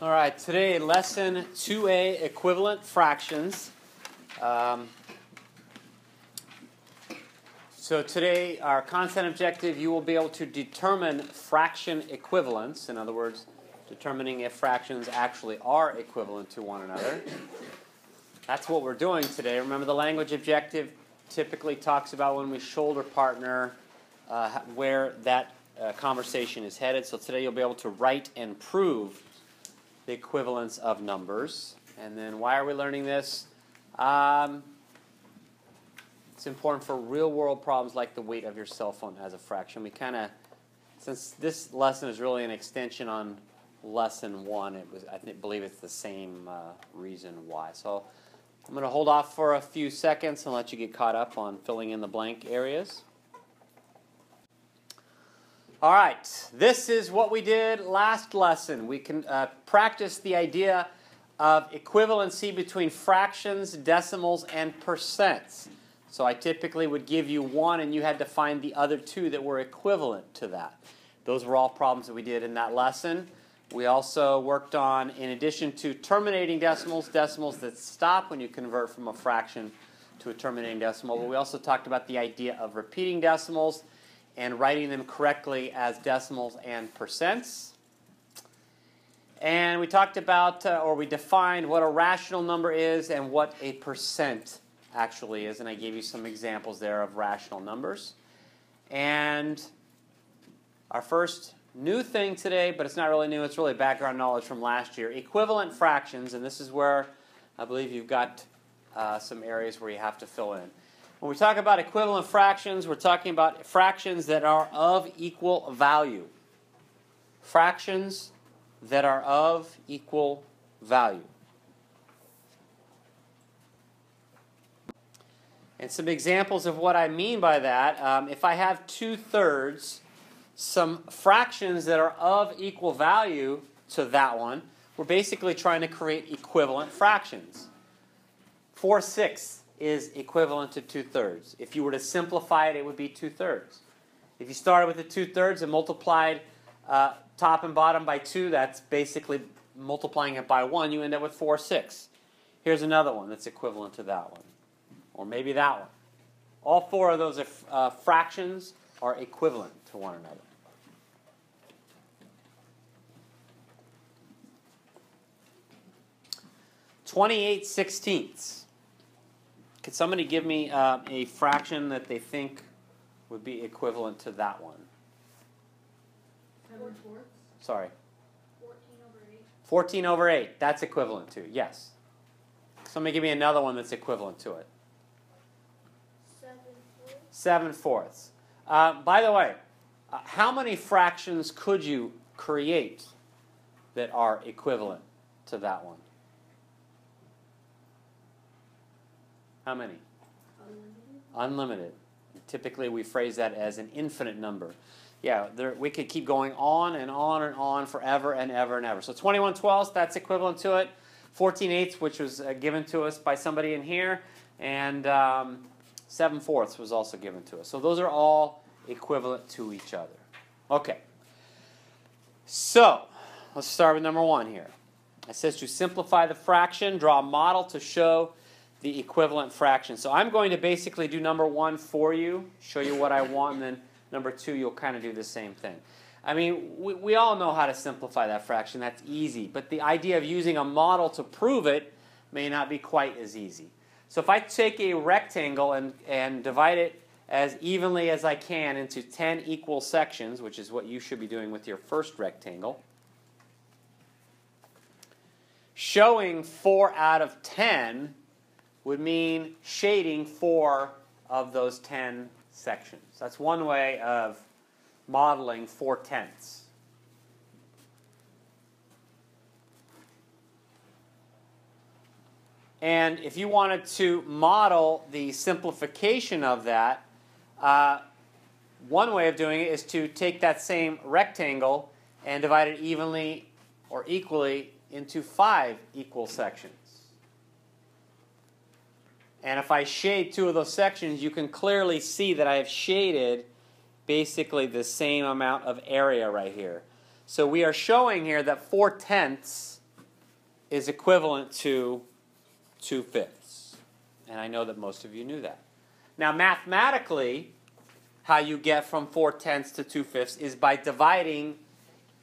All right, today lesson 2A, equivalent fractions. So today our content objective, you will be able to determine fraction equivalence. In other words, determining if fractions actually are equivalent to one another. That's what we're doing today. Remember, the language objective typically talks about when we shoulder partner where that conversation is headed. So today you'll be able to write and prove the equivalence of numbers. And then why are we learning this? It's important for real-world problems like the weight of your cell phone as a fraction. We kind of, since this lesson is really an extension on lesson 1, I believe it's the same reason why. So I'm going to hold off for a few seconds and let you get caught up on filling in the blank areas. All right, this is what we did last lesson. We can practice the idea of equivalency between fractions, decimals, and percents. So I typically would give you one and you had to find the other two that were equivalent to that. Those were all problems that we did in that lesson. We also worked on, in addition to terminating decimals, decimals that stop when you convert from a fraction to a terminating decimal, but we also talked about the idea of repeating decimals and writing them correctly as decimals and percents. And we talked about, or we defined what a rational number is and what a percent actually is. And I gave you some examples there of rational numbers. And our first new thing today, but it's not really new, it's really background knowledge from last year, equivalent fractions. And this is where I believe you've got some areas where you have to fill in. When we talk about equivalent fractions, we're talking about fractions that are of equal value. Fractions that are of equal value. And some examples of what I mean by that, if I have 2/3, some fractions that are of equal value to that one, we're basically trying to create equivalent fractions. 4/6 is equivalent to 2/3. If you were to simplify it, it would be 2/3. If you started with the 2/3 and multiplied top and bottom by 2, that's basically multiplying it by 1, you end up with 4/6. Here's another one that's equivalent to that one. Or maybe that one. All four of those fractions are equivalent to one another. (28/16). Could somebody give me a fraction that they think would be equivalent to that one? 7/4. Sorry. 14/8. 14/8. That's equivalent to, yes. Somebody give me another one that's equivalent to it. 7/4. 7/4. By the way, how many fractions could you create that are equivalent to that one? How many? Unlimited. Typically, we phrase that as an infinite number. Yeah, we could keep going on and on and on forever and ever and ever. So 21/12, that's equivalent to it. 14/8, which was given to us by somebody in here, and 7/4 was also given to us. So those are all equivalent to each other. Okay. So let's start with number 1 here. It says to simplify the fraction, draw a model to show the equivalent fraction. So I'm going to basically do number 1 for you, show you what I want, and then number 2 you'll kind of do the same thing. I mean, we all know how to simplify that fraction. That's easy. But the idea of using a model to prove it may not be quite as easy. So if I take a rectangle and divide it as evenly as I can into 10 equal sections, which is what you should be doing with your first rectangle, showing 4 out of 10 would mean shading 4 of those 10 sections. That's one way of modeling 4/10. And if you wanted to model the simplification of that, one way of doing it is to take that same rectangle and divide it evenly or equally into 5 equal sections. And if I shade 2 of those sections, you can clearly see that I have shaded basically the same amount of area right here. So we are showing here that 4/10 is equivalent to 2/5. And I know that most of you knew that. Now, mathematically, how you get from 4/10 to 2/5 is by dividing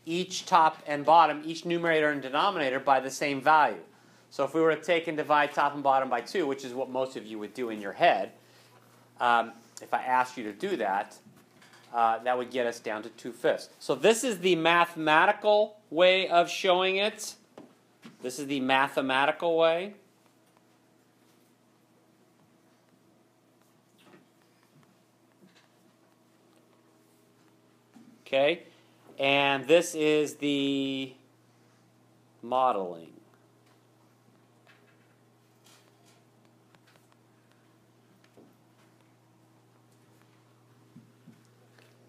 each top and bottom, each numerator and denominator, by the same value. So if we were to take and divide top and bottom by 2, which is what most of you would do in your head, if I asked you to do that, that would get us down to 2/5. So this is the mathematical way of showing it. This is the mathematical way. Okay, and this is the modeling.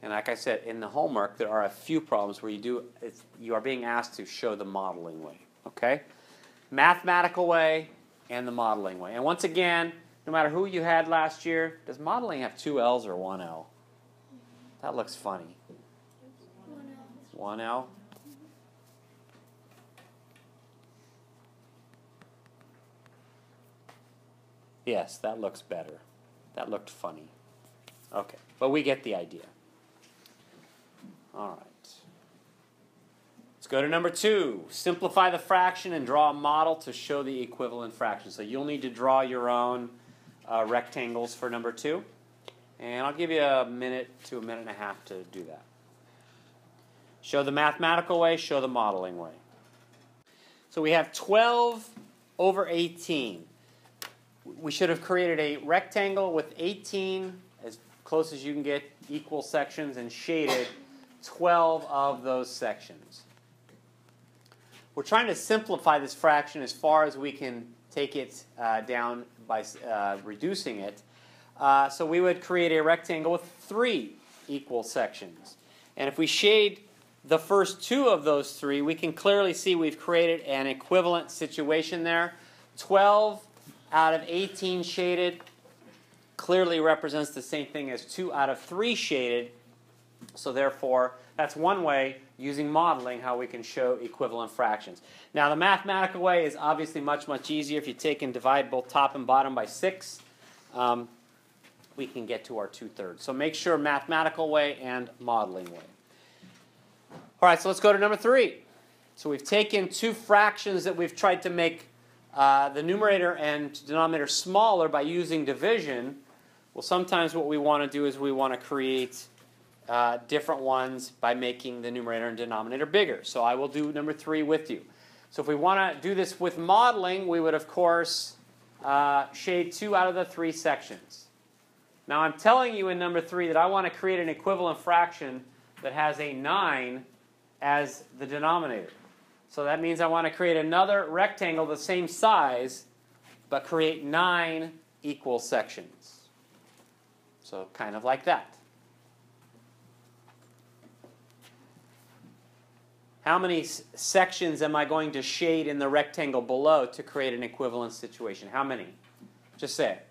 And like I said, in the homework, there are a few problems where you are being asked to show the modeling way. Okay, mathematical way and the modeling way. And once again, no matter who you had last year, does modeling have 2 L's or 1 L? That looks funny. 1 L. Yes, that looks better. That looked funny. Okay, but we get the idea. All right. Let's go to number 2. Simplify the fraction and draw a model to show the equivalent fraction. So you'll need to draw your own rectangles for number 2. And I'll give you a minute to a minute and a half to do that. Show the mathematical way, show the modeling way. So we have 12 over 18. We should have created a rectangle with 18, as close as you can get, equal sections, and shaded 12 of those sections. We're trying to simplify this fraction as far as we can take it down by reducing it. So we would create a rectangle with 3 equal sections. And if we shade the first 2 of those 3, we can clearly see we've created an equivalent situation there. 12 out of 18 shaded clearly represents the same thing as 2 out of 3 shaded. So therefore, that's one way, using modeling, how we can show equivalent fractions. Now, the mathematical way is obviously much, much easier. If you take and divide both top and bottom by 6, we can get to our 2/3. So make sure mathematical way and modeling way. All right, so let's go to number 3. So we've taken 2 fractions that we've tried to make the numerator and denominator smaller by using division. Well, sometimes what we want to do is we want to create different ones by making the numerator and denominator bigger. So I will do number 3 with you. So if we want to do this with modeling, we would, of course, shade 2 out of the 3 sections. Now, I'm telling you in number 3 that I want to create an equivalent fraction that has a 9 as the denominator. So that means I want to create another rectangle the same size, but create 9 equal sections. So kind of like that. How many sections am I going to shade in the rectangle below to create an equivalent situation? How many? Just say it.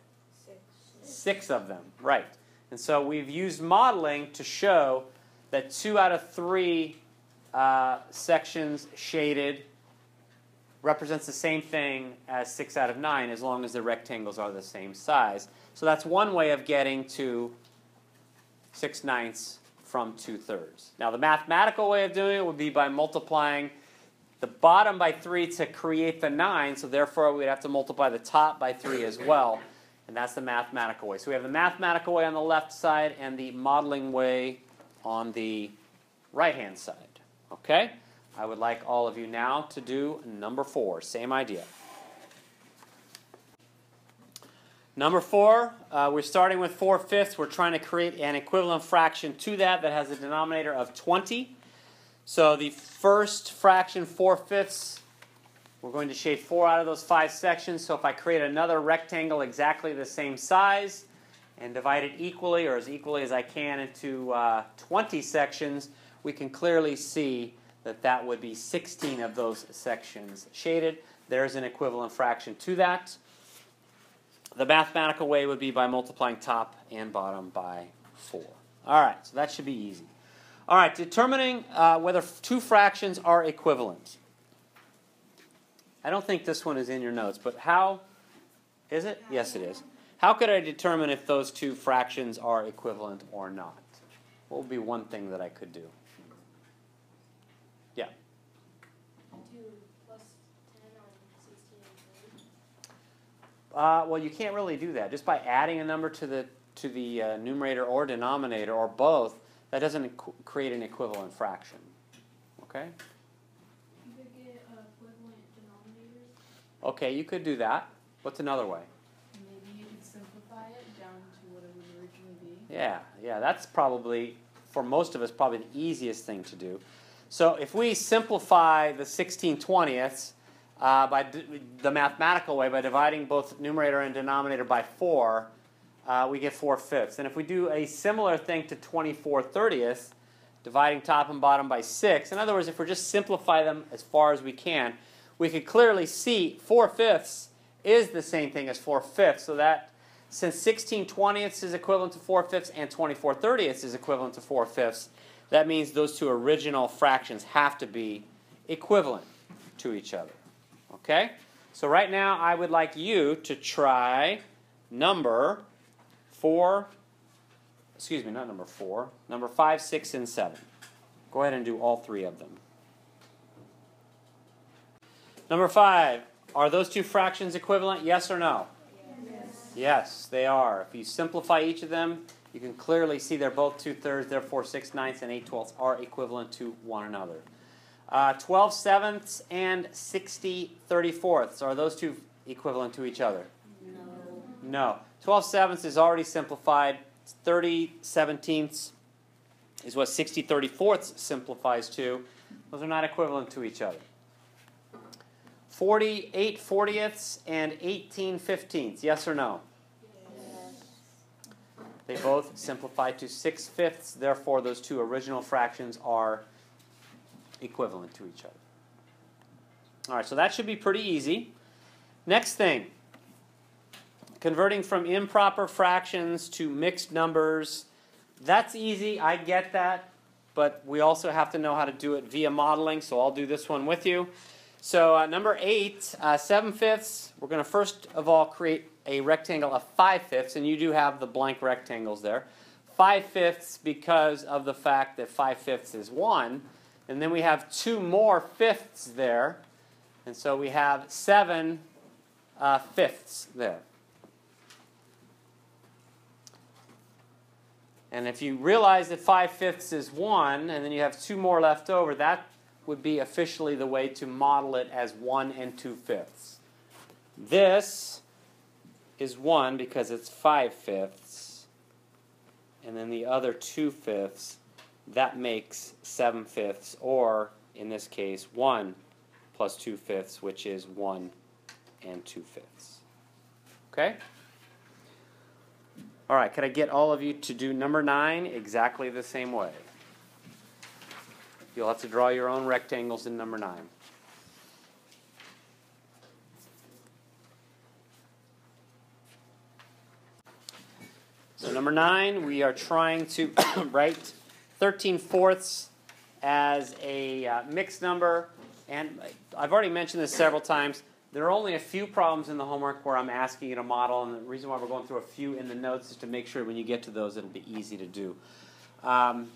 6. 6 of them, right. And so we've used modeling to show that 2 out of 3 sections shaded represents the same thing as 6 out of 9 as long as the rectangles are the same size. So that's one way of getting to 6/9 from 2/3. Now the mathematical way of doing it would be by multiplying the bottom by 3 to create the 9, so therefore we'd have to multiply the top by 3 as well, and that's the mathematical way. So we have the mathematical way on the left side and the modeling way on the right-hand side. Okay? I would like all of you now to do number 4. Same idea. Number 4, we're starting with 4/5. We're trying to create an equivalent fraction to that has a denominator of 20. So the first fraction, 4/5, we're going to shade 4 out of those 5 sections. So if I create another rectangle exactly the same size and divide it equally, or as equally as I can, into 20 sections, we can clearly see that that would be 16 of those sections shaded. There's an equivalent fraction to that. The mathematical way would be by multiplying top and bottom by 4. All right, so that should be easy. All right, determining whether 2 fractions are equivalent. I don't think this one is in your notes, but how is it? Yes, it is. How could I determine if those two fractions are equivalent or not? What would be one thing that I could do? Yeah. 2 plus 10 or 16 and 30. Well, you can't really do that. Just by adding a number to the numerator or denominator or both, that doesn't create an equivalent fraction. Okay? You could get equivalent denominators. Okay, you could do that. What's another way? Maybe you could simplify it down to what it would originally be. Yeah, that's probably, for most of us, probably the easiest thing to do. So if we simplify the 16/20ths by the mathematical way, by dividing both numerator and denominator by 4, we get 4/5. And if we do a similar thing to 24/30ths, dividing top and bottom by 6, in other words, if we just simplify them as far as we can, we could clearly see 4/5 is the same thing as 4/5. So that since 16/20ths is equivalent to 4/5 and 24/30ths is equivalent to 4/5, that means those two original fractions have to be equivalent to each other. Okay? So right now I would like you to try number 4, excuse me, not number 4, number 5, 6, and 7. Go ahead and do all three of them. Number 5, are those two fractions equivalent, yes or no? Yes. Yes, they are. If you simplify each of them, you can clearly see they're both 2/3, therefore 6/9 and 8/12 are equivalent to one another. 12/7 and 60/34. Are those two equivalent to each other? No. 12/7 is already simplified. 30/17 is what 60/34 simplifies to. Those are not equivalent to each other. 48/40 and 18/15. Yes or no? Yes. They both simplify to 6/5. Therefore, those two original fractions are equivalent to each other. All right, so that should be pretty easy. Next thing, converting from improper fractions to mixed numbers. That's easy, I get that, but we also have to know how to do it via modeling, so I'll do this one with you. So number 8, 7/5, we're going to first of all create a rectangle of 5/5, and you do have the blank rectangles there. 5/5 because of the fact that 5/5 is 1, and then we have 2 more fifths there, and so we have 7/5 there. And if you realize that 5/5 is 1, and then you have 2 more left over, that would be officially the way to model it as 1 2/5. This is 1 because it's 5/5, and then the other 2/5, that makes 7/5, or in this case 1 plus 2/5, which is 1 2/5. Okay? All right, could I get all of you to do number 9 exactly the same way? You'll have to draw your own rectangles in number 9. So number 9, we are trying to write 13/4 as a mixed number. And I've already mentioned this several times. There are only a few problems in the homework where I'm asking you to model, and the reason why we're going through a few in the notes is to make sure when you get to those it'll be easy to do.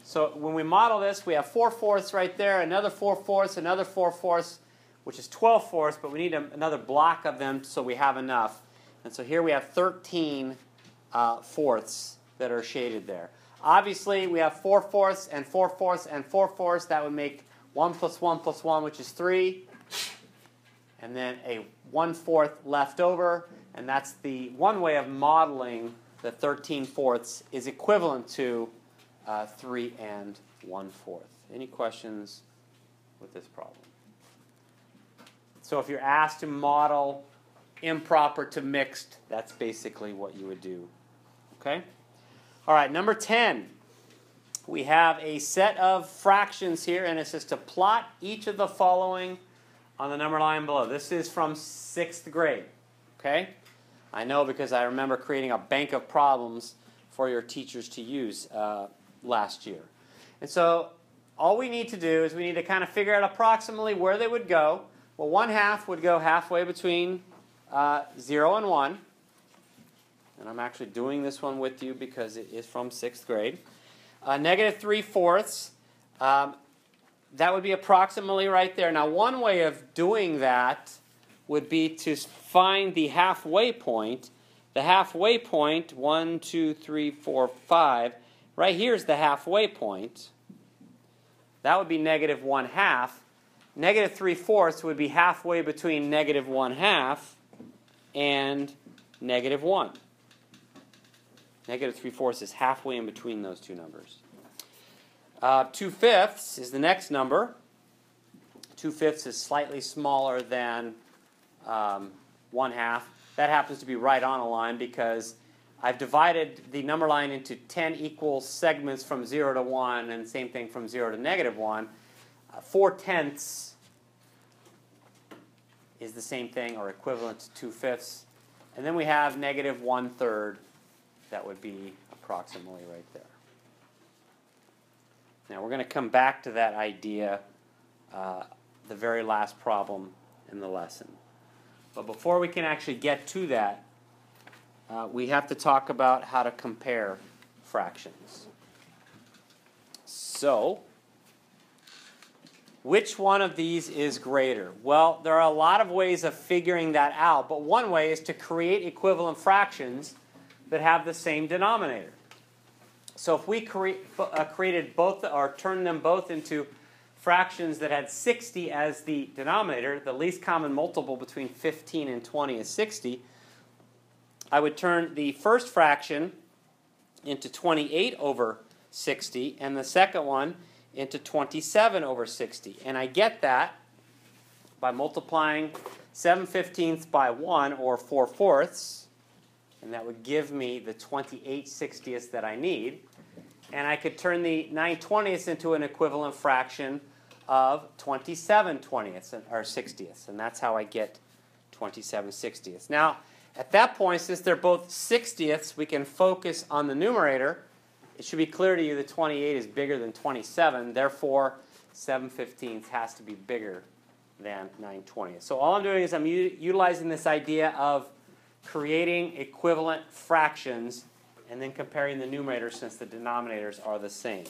So when we model this, we have 4/4 right there, another 4/4, another 4/4, which is 12/4, but we need another block of them so we have enough. And so here we have 13/4 that are shaded there. Obviously, we have 4/4 and 4/4 and 4/4. That would make 1 plus 1 plus 1, which is 3. And then a 1/4 left over, and that's the one way of modeling the 13/4 is equivalent to 3 1/4. Any questions with this problem? So if you're asked to model improper to mixed, that's basically what you would do. Okay? All right, number 10. We have a set of fractions here, and it says to plot each of the following on the number line below. This is from 6th grade. Okay? I know because I remember creating a bank of problems for your teachers to use last year. And so all we need to do is we need to kind of figure out approximately where they would go. Well, 1/2 would go halfway between 0 and 1. And I'm actually doing this one with you because it is from 6th grade. -3/4. That would be approximately right there. Now, one way of doing that would be to find the halfway point. The halfway point, 1, 2, 3, 4, 5. Right here is the halfway point. That would be -1/2. -3/4 would be halfway between -1/2 and -1. -3/4 is halfway in between those two numbers. 2/5 is the next number. 2/5 is slightly smaller than 1/2. That happens to be right on a line because I've divided the number line into 10 equal segments from 0 to 1, and same thing from 0 to -1. 4/10 is the same thing, or equivalent to 2/5. And then we have -1/3. That would be approximately right there. Now we're going to come back to that idea, the very last problem in the lesson. But before we can actually get to that, we have to talk about how to compare fractions. So, which one of these is greater? Well, there are a lot of ways of figuring that out, but one way is to create equivalent fractions that have the same denominator. So if we created both, or turned them both into fractions that had 60 as the denominator, the least common multiple between 15 and 20 is 60, I would turn the first fraction into 28 over 60, and the second one into 27 over 60. And I get that by multiplying 7/15 by 1, or 4/4, and that would give me the 28/60 that I need. And I could turn the 9/20 into an equivalent fraction of 27/20, or 60ths, and that's how I get 27/60. Now, at that point, since they're both 60ths, we can focus on the numerator. It should be clear to you that 28 is bigger than 27, therefore 7/15 has to be bigger than 9/20. So all I'm doing is I'm utilizing this idea of creating equivalent fractions and then comparing the numerators since the denominators are the same.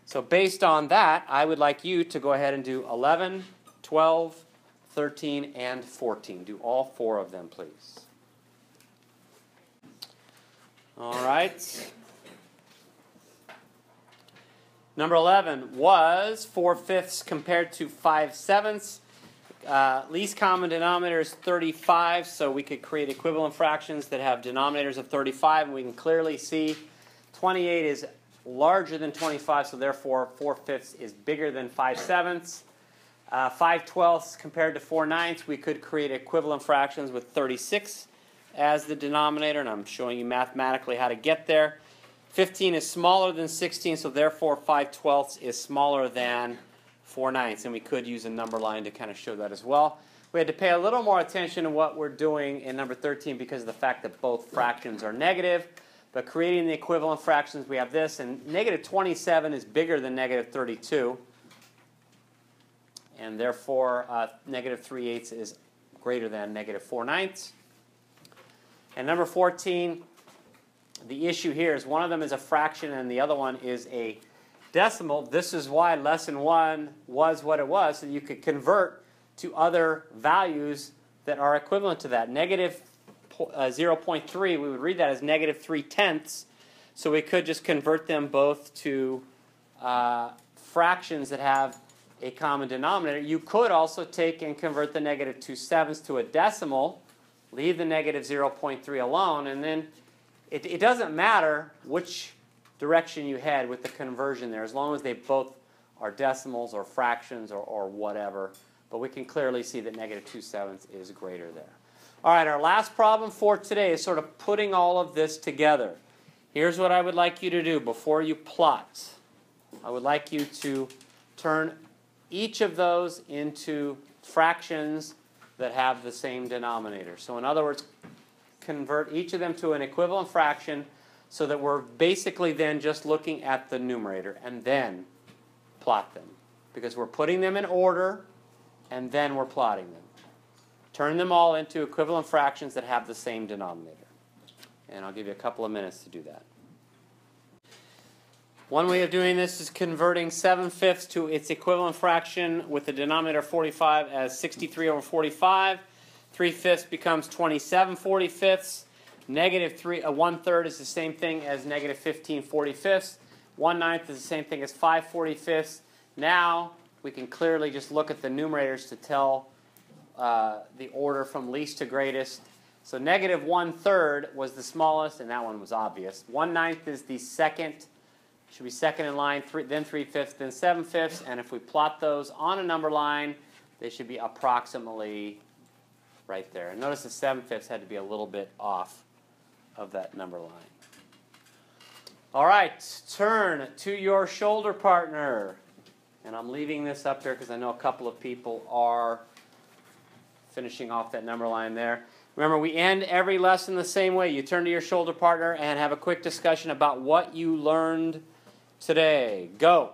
So based on that, I would like you to go ahead and do 11, 12, 13, and 14. Do all 4 of them, please. All right. Number 11 was 4/5 compared to 5/7. Least common denominator is 35, so we could create equivalent fractions that have denominators of 35, and we can clearly see 28 is larger than 25, so therefore 4/5 is bigger than 5/7. 5/12 compared to 4/9, we could create equivalent fractions with 36 as the denominator, and I'm showing you mathematically how to get there. 15 is smaller than 16, so therefore 5/12 is smaller than 4/9, and we could use a number line to kind of show that as well. We had to pay a little more attention to what we're doing in number 13 because of the fact that both fractions are negative. But creating the equivalent fractions, we have this, and -27 is bigger than -32. And therefore, -3/8 is greater than -4/9. And number 14, the issue here is one of them is a fraction and the other one is a decimal. This is why lesson 1 was what it was, so you could convert to other values that are equivalent to that. -0.3, we would read that as -3/10, so we could just convert them both to fractions that have a common denominator. You could also take and convert the -2/7 to a decimal, leave the -0.3 alone, and then it doesn't matter which direction you head with the conversion there, as long as they both are decimals or fractions or whatever. But we can clearly see that -2/7 is greater there. All right, our last problem for today is sort of putting all of this together. Here's what I would like you to do before you plot. I would like you to turn each of those into fractions that have the same denominator. So in other words, convert each of them to an equivalent fraction so that we're basically then just looking at the numerator and then plot them. Because we're putting them in order and then we're plotting them. Turn them all into equivalent fractions that have the same denominator. And I'll give you a couple of minutes to do that. One way of doing this is converting 7/5 to its equivalent fraction with the denominator 45 as 63 over 45. 3/5 becomes 27 45ths. Negative 1/3 is the same thing as negative 15 45ths. 1/9 is the same thing as 5 45ths. Now we can clearly just look at the numerators to tell the order from least to greatest. So negative 1/3 was the smallest, and that one was obvious. 1/9 is the second. Should be second in line, then 3/5, then 7/5, and if we plot those on a number line, they should be approximately right there. And notice the 7/5 had to be a little bit off of that number line. All right, turn to your shoulder partner. And I'm leaving this up here because I know a couple of people are finishing off that number line there. Remember, we end every lesson the same way. You turn to your shoulder partner and have a quick discussion about what you learned today. Go.